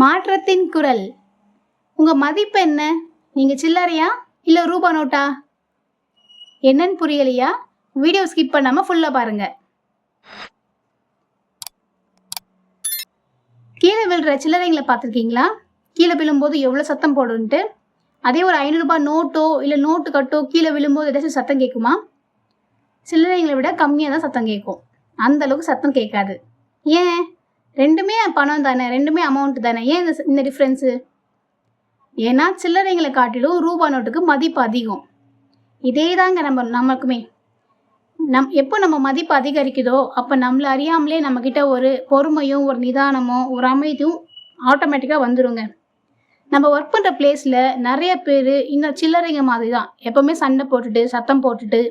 மாற்றத்தின் குரல். உங்க மதிப்பு என்ன? நீங்க சில்லறையா இல்ல ரூபா நோட்டா? என்னன்னு புரியலையா? வீடியோ ஸ்கிப் பண்ணாம ஃபுல்லா பாருங்க. கீழே விழுற சில்லறைங்களை பார்த்துருக்கீங்களா? கீழே விழும்போது எவ்வளோ சத்தம் போடுன்ட்டு. அதே ஒரு 500 ரூபாய் நோட்டோ இல்லை நோட்டு கட்டோ கீழே விழும்போது ஏதாச்சும் சத்தம் கேட்குமா? சில்லறைங்களை விட கம்மியாக தான் சத்தம் கேட்கும். அந்த அளவுக்கு சத்தம் கேட்காது. ஏன்? ரெண்டுமே பணம் தானே, ரெண்டுமே அமௌண்ட் தானே, ஏன் இந்த டிஃப்ரென்ஸு? ஏன்னா சில்லறைங்களை காட்டிலும் ரூபா நோட்டுக்கு மதிப்பு அதிகம். இதே தாங்க நமக்குமே. எப்போ நம்ம மதிப்பு அதிகரிக்குதோ அப்போ நம்மளை அறியாமலே நம்மக்கிட்ட ஒரு பொறுமையும் ஒரு நிதானமும் ஒரு அமைதியும் ஆட்டோமேட்டிக்காக வந்துடுங்க. நம்ம ஒர்க் பண்ணுற பிளேஸில் நிறைய பேர் இந்த சில்லறைங்க மாதிரி தான் எப்போவுமே சண்டை போட்டுட்டு சத்தம் போட்டுட்டு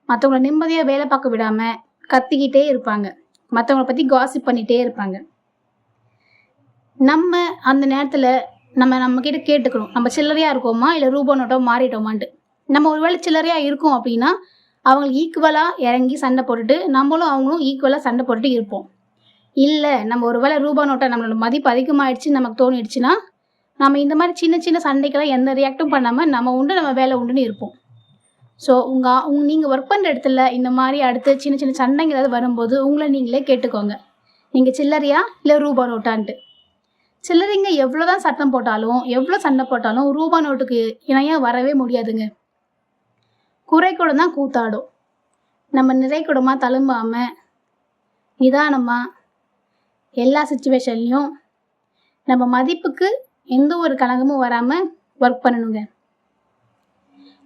மற்றவங்கள நிம்மதியாக வேலை பார்க்க விடாமல் கத்திக்கிட்டே இருப்பாங்க. மற்றவங்கள பற்றி காசிப் பண்ணிகிட்டே இருப்பாங்க. நம்ம அந்த நேரத்தில் நம்மக்கிட்ட கேட்டுக்கணும், நம்ம சில்லறையாக இருக்கோமா இல்லை ரூபா நோட்டோ மாறிட்டோமான்ட்டு. நம்ம ஒருவேளை சில்லறையாக இருக்கோம் அப்படின்னா அவங்களுக்கு ஈக்குவலாக இறங்கி சண்டை போட்டுட்டு நம்மளும் அவங்களும் ஈக்குவலாக சண்டை போட்டுட்டு இருப்போம். இல்லை நம்ம ஒருவேளை ரூபா நோட்டை நம்மளோட மதிப்பு அதிகமாகிடுச்சு நமக்கு தோணிடுச்சுன்னா நம்ம இந்த மாதிரி சின்ன சின்ன சண்டைக்கெல்லாம் எந்த ரியாக்டும் பண்ணாமல் நம்ம உண்டு நம்ம வேலை உண்டுன்னு இருப்போம். ஸோ நீங்கள் ஒர்க் பண்ணுற இடத்துல இந்த மாதிரி அடுத்து சின்ன சின்ன சண்டைங்க ஏதாவது வரும்போது உங்களை நீங்களே கேட்டுக்கோங்க, நீங்கள் சில்லறையா இல்லை ரூபா நோட்டான்ட்டு. சில்லறைங்க எவ்வளோ தான் சத்தம் போட்டாலும் எவ்வளோ சண்டை போட்டாலும் ரூபா நோட்டுக்கு இணையாக வரவே முடியாதுங்க. குறைக்கூடம் தான் கூத்தாடும். நம்ம நிறைக்கூடமாக தழும்பாமல் நிதானமாக எல்லா சுச்சுவேஷன்லையும் நம்ம மதிப்புக்கு எந்த ஒரு கலங்கமும் வராமல் ஒர்க் பண்ணணுங்க.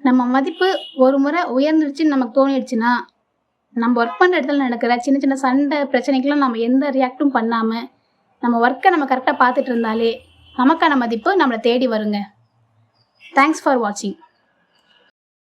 நம்ம மதிப்பு ஒரு முறை உயர்ந்துருச்சுன்னு நமக்கு தோணிடுச்சுன்னா நம்ம ஒர்க் பண்ணுற இடத்துல நடக்கிற சின்ன சின்ன சண்டை பிரச்சனைக்கெல்லாம் நம்ம எந்த ரியாக்டும் பண்ணாமல் நம்ம ஒர்க்கை நம்ம கரெக்டாக பார்த்துட்டு இருந்தாலே நமக்கான மதிப்பு நம்மளை தேடி வருங்க. தேங்க்ஸ் ஃபார் வாட்சிங்.